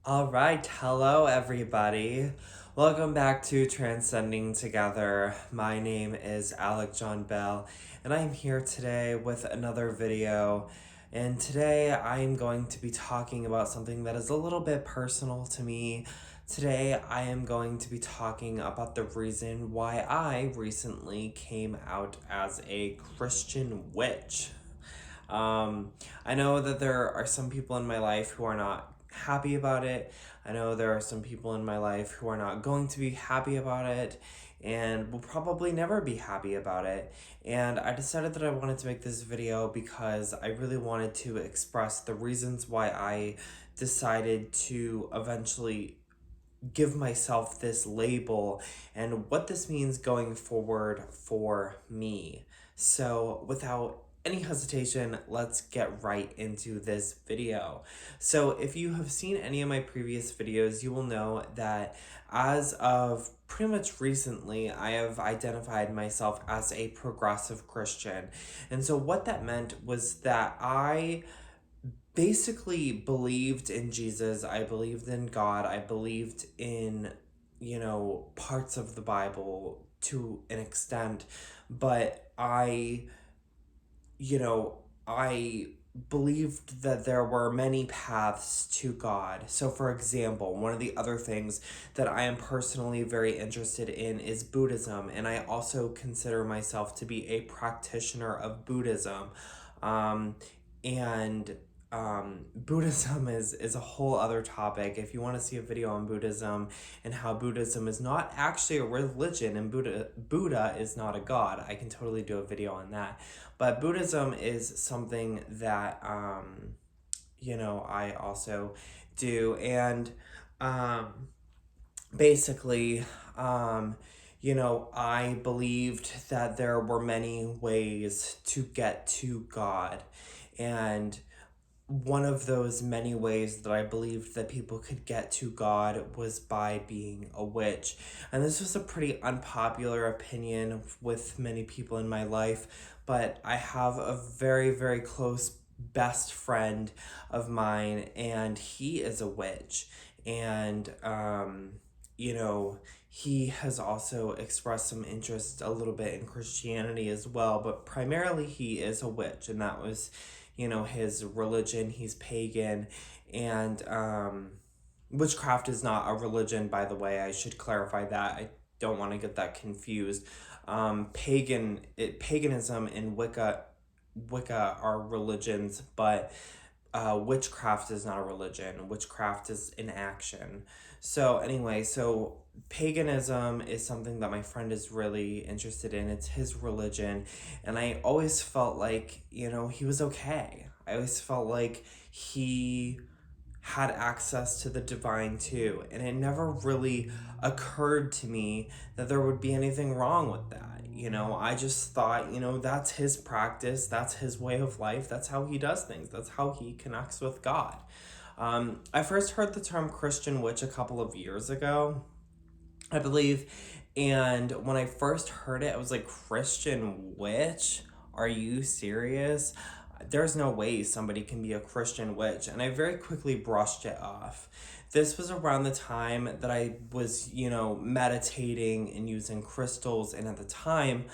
All right, hello everybody. Welcome back to Transcending Together. My name is Alec John Bell, and I'm here today with another video. And today I'm going to be talking about something that is a little bit personal to me. Today I am going to be talking about the reason why I recently came out as a Christian witch. Um, I know that there are some people in my life who are not happy about it. I know there are some people in my life who are not going to be happy about it and will probably never be happy about it. And I decided that I wanted to make this video because I really wanted to express the reasons why I decided to eventually give myself this label and what this means going forward for me. So, without any hesitation, let's get right into this video. So, if you have seen any of my previous videos, you will know that as of pretty much recently, I have identified myself as a progressive Christian. And so, what that meant was that I basically believed in Jesus. I believed in God. I believed in, parts of the Bible to an extent. But I believed that there were many paths to God. So, for example, one of the other things that I am personally very interested in is Buddhism. And I also consider myself to be a practitioner of Buddhism. Um, and Buddhism is a whole other topic. If you want to see a video on Buddhism and how Buddhism is not actually a religion and Buddha is not a god, I can totally do a video on that. But Buddhism is something that I also do, and basically, I believed that there were many ways to get to God. And one of those many ways that I believed that people could get to God was by being a witch. And this was a pretty unpopular opinion with many people in my life, but I have a very, very close best friend of mine, and he is a witch. And, he has also expressed some interest a little bit in Christianity as well, but primarily he is a witch, and that was his religion. He's pagan, and witchcraft is not a religion, by the way. I should clarify that. I don't want to get that confused. Paganism and Wicca are religions, but witchcraft is not a religion. Witchcraft is an action. So anyway, so paganism is something that my friend is really interested in. It's his religion, and I always felt like, he was okay. I always felt like he had access to the divine too, and it never really occurred to me that there would be anything wrong with that. I just thought, that's his practice, that's his way of life, that's how he does things, that's how he connects with God. I first heard the term Christian witch a couple of years ago, I believe. And when I first heard it, I was like, Christian witch? Are you serious? There's no way somebody can be a Christian witch. And I very quickly brushed it off. This was around the time that I was, meditating and using crystals. And at the time,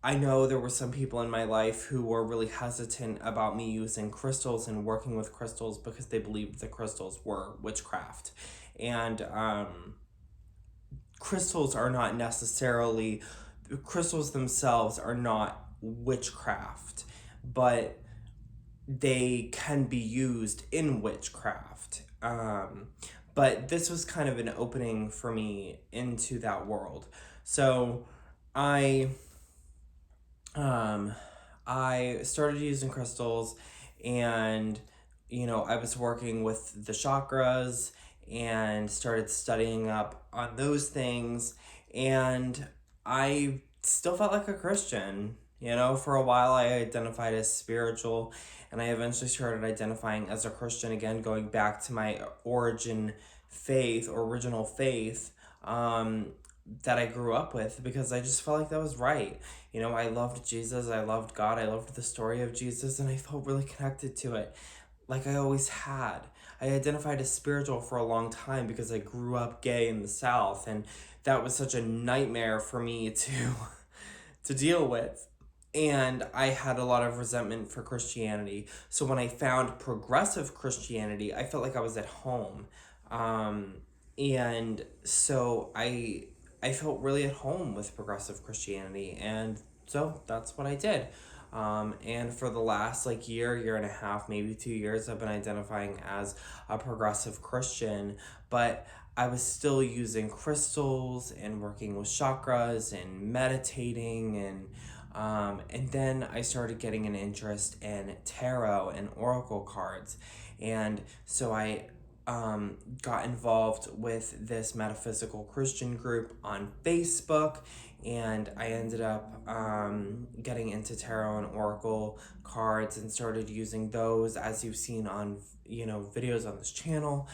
I know there were some people in my life who were really hesitant about me using crystals and working with crystals because they believed the crystals were witchcraft. And, crystals are not necessarily, crystals themselves are not witchcraft, but they can be used in witchcraft. But this was kind of an opening for me into that world. So I I started using crystals, and I was working with the chakras and started studying up on those things, and I still felt like a Christian. For a while I identified as spiritual, and I eventually started identifying as a Christian again, going back to my original faith, that I grew up with, because I just felt like that was right. I loved Jesus, I loved God, I loved the story of Jesus, and I felt really connected to it, like I always had. I identified as spiritual for a long time because I grew up gay in the South, and that was such a nightmare for me to deal with. And I had a lot of resentment for Christianity. So when I found progressive Christianity, I felt like I was at home. Um, and so I felt really at home with progressive Christianity, and so that's what I did. And for the last like year and a half, maybe 2 years, I've been identifying as a progressive Christian, but I was still using crystals and working with chakras and meditating, and then I started getting an interest in tarot and oracle cards. And so I got involved with this metaphysical Christian group on Facebook, and I ended up getting into tarot and oracle cards and started using those, as you've seen on videos on this channel.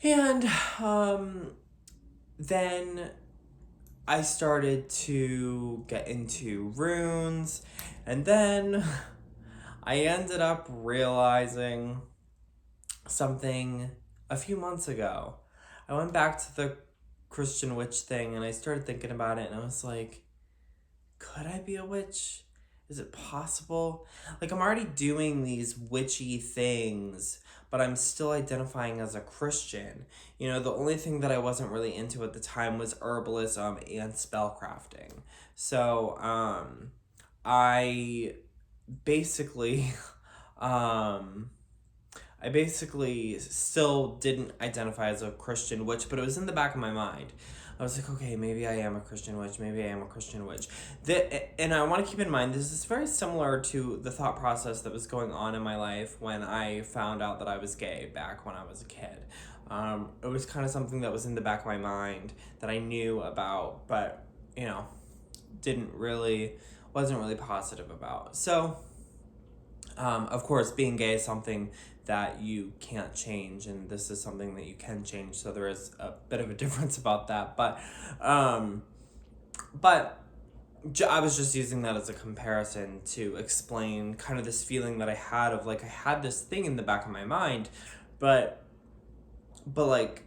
And then I started to get into runes, and then I ended up realizing something a few months ago. I went back to the Christian witch thing and I started thinking about it, and I was like, could I be a witch? Is it possible? Like, I'm already doing these witchy things, but I'm still identifying as a Christian. The only thing that I wasn't really into at the time was herbalism and spellcrafting. So, I basically, I basically still didn't identify as a Christian witch, but it was in the back of my mind. I was like, okay, maybe I am a Christian witch. Maybe I am a Christian witch. And I want to keep in mind, this is very similar to the thought process that was going on in my life when I found out that I was gay back when I was a kid. It was kind of something that was in the back of my mind that I knew about, but, wasn't really positive about. So, of course, being gay is something that you can't change, and this is something that you can change, so there is a bit of a difference about that, but I was just using that as a comparison to explain kind of this feeling that I had of like I had this thing in the back of my mind, but like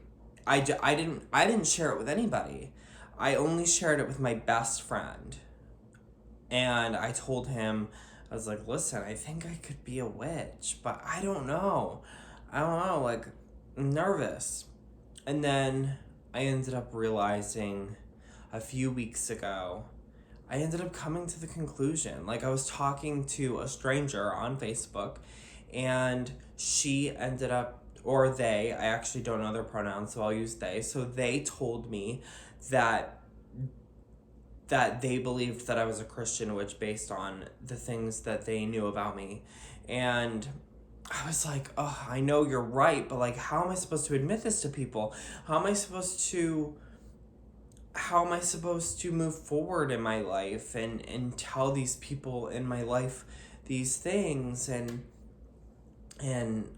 I didn't share it with anybody. I only shared it with my best friend, and I told him, I was like, listen, I think I could be a witch, but I don't know. Like, I'm nervous. And then I ended up realizing a few weeks ago, I ended up coming to the conclusion. Like, I was talking to a stranger on Facebook, and she ended up, or they, I actually don't know their pronouns, so I'll use they. So they told me that they believed that I was a Christian witch based on the things that they knew about me. And I was like, oh, I know you're right, but like, how am I supposed to admit this to people? How am I supposed to move forward in my life and tell these people in my life these things? And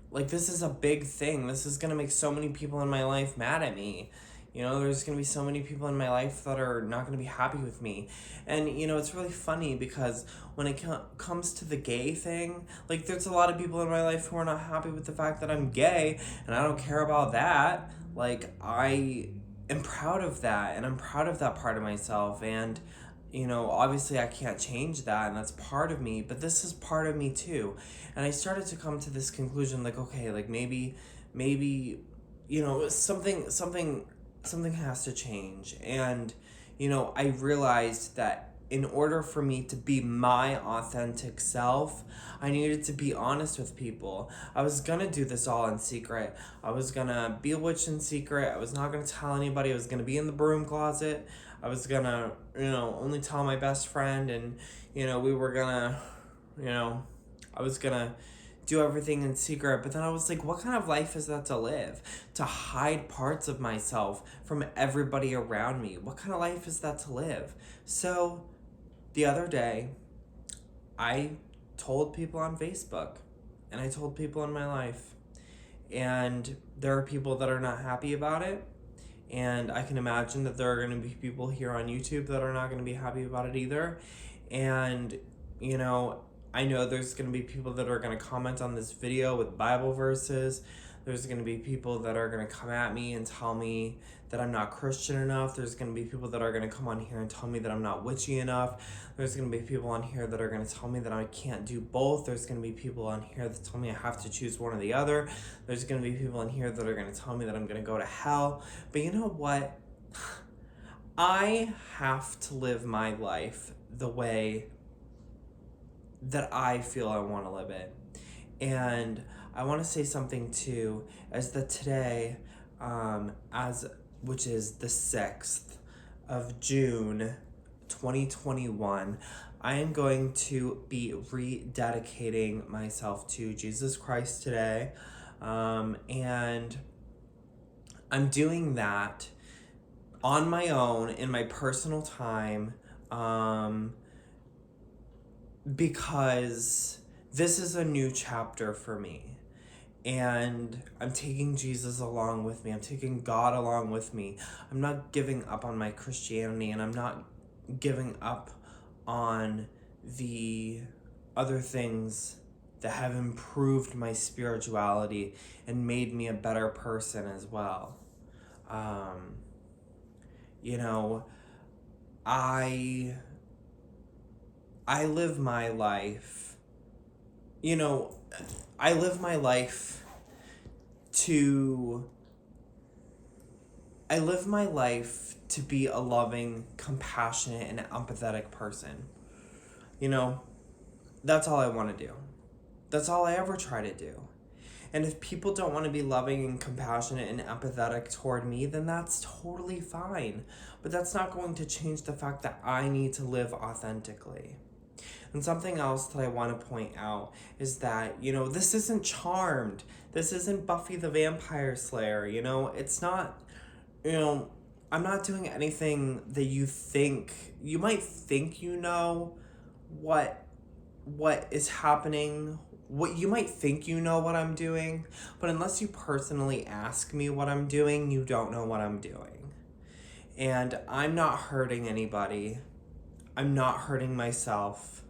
like, this is a big thing. This is gonna make so many people in my life mad at me. There's going to be so many people in my life that are not going to be happy with me. And, it's really funny because when it comes to the gay thing, like, there's a lot of people in my life who are not happy with the fact that I'm gay, and I don't care about that. Like, I am proud of that, and I'm proud of that part of myself. And, obviously I can't change that, and that's part of me, but this is part of me too. And I started to come to this conclusion, like, okay, like, maybe, something has to change. And I realized that in order for me to be my authentic self, I needed to be honest with people. I was gonna do this all in secret. I was gonna be a witch in secret. I was not gonna tell anybody. I was gonna be in the broom closet. I was gonna only tell my best friend, and we were gonna I was gonna do everything in secret. But then I was like, what kind of life is that to live? To hide parts of myself from everybody around me? What kind of life is that to live? So the other day, I told people on Facebook, and I told people in my life, and there are people that are not happy about it. And I can imagine that there are going to be people here on YouTube that are not going to be happy about it either. And, I know there's going to be people that are going to comment on this video with Bible verses There's going to be people that are going to come at me and tell me that I'm not Christian enough. There's going to be people that are going to come on here and tell me that I'm not witchy enough. There's going to be people on here that are going to tell me that I can't do both. There's going to be people on here that tell me I have to choose one or the other. There's going to be people in here that are going to tell me that I'm going to go to hell. But you know what? I have to live my life the way that I feel I want to live it. And I want to say something too, as that today, which is the 6th of June, 2021, I am going to be rededicating myself to Jesus Christ today. And I'm doing that on my own in my personal time, because this is a new chapter for me, and I'm taking Jesus along with me. I'm taking God along with me. I'm not giving up on my Christianity, and I'm not giving up on the other things that have improved my spirituality and made me a better person as well. You know, I live my life, I live my life to be a loving, compassionate, and empathetic person. That's all I want to do. That's all I ever try to do. And if people don't want to be loving and compassionate and empathetic toward me, then that's totally fine. But that's not going to change the fact that I need to live authentically. And something else that I want to point out is that, this isn't Charmed. This isn't Buffy the Vampire Slayer. It's not, I'm not doing anything that you might think what is happening. What you might think what I'm doing, but unless you personally ask me what I'm doing, you don't know what I'm doing. And I'm not hurting anybody. I'm not hurting myself.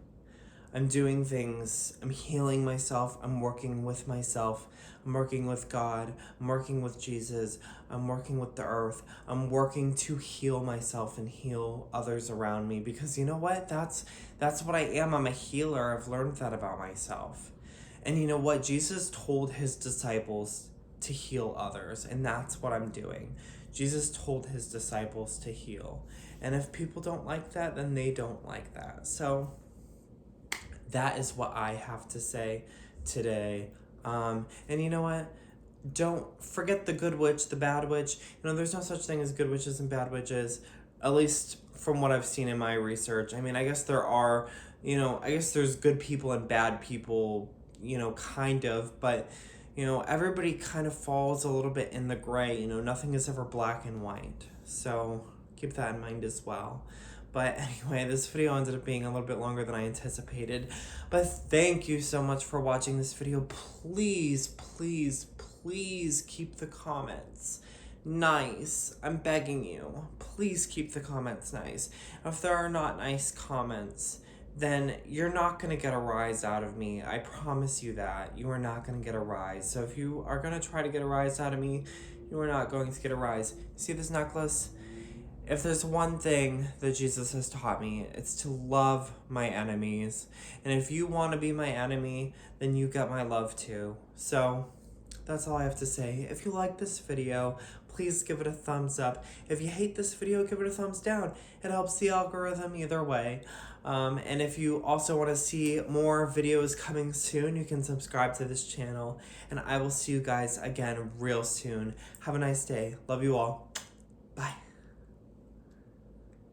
I'm doing things. I'm healing myself. I'm working with myself. I'm working with God. I'm working with Jesus. I'm working with the earth. I'm working to heal myself and heal others around me, because you know what? That's what I am. I'm a healer. I've learned that about myself. And you know what? Jesus told his disciples to heal others, and that's what I'm doing. Jesus told his disciples to heal. And if people don't like that, then they don't like that. So that is what I have to say today. And you know what? Don't forget the good witch, the bad witch. There's no such thing as good witches and bad witches, at least from what I've seen in my research. I mean, I guess there are, I guess there's good people and bad people, kind of, but, everybody kind of falls a little bit in the gray. Nothing is ever black and white. So keep that in mind as well. But anyway, this video ended up being a little bit longer than I anticipated. But thank you so much for watching this video. Please, please, please keep the comments nice. I'm begging you. Please keep the comments nice. If there are not nice comments, then you're not going to get a rise out of me. I promise you that. You are not going to get a rise. So if you are going to try to get a rise out of me, you are not going to get a rise. See this necklace? If there's one thing that Jesus has taught me, it's to love my enemies. And if you want to be my enemy, then you get my love too. So that's all I have to say. If you like this video, please give it a thumbs up. If you hate this video, give it a thumbs down. It helps the algorithm either way. And if you also want to see more videos coming soon, you can subscribe to this channel. And I will see you guys again real soon. Have a nice day. Love you all. Bye.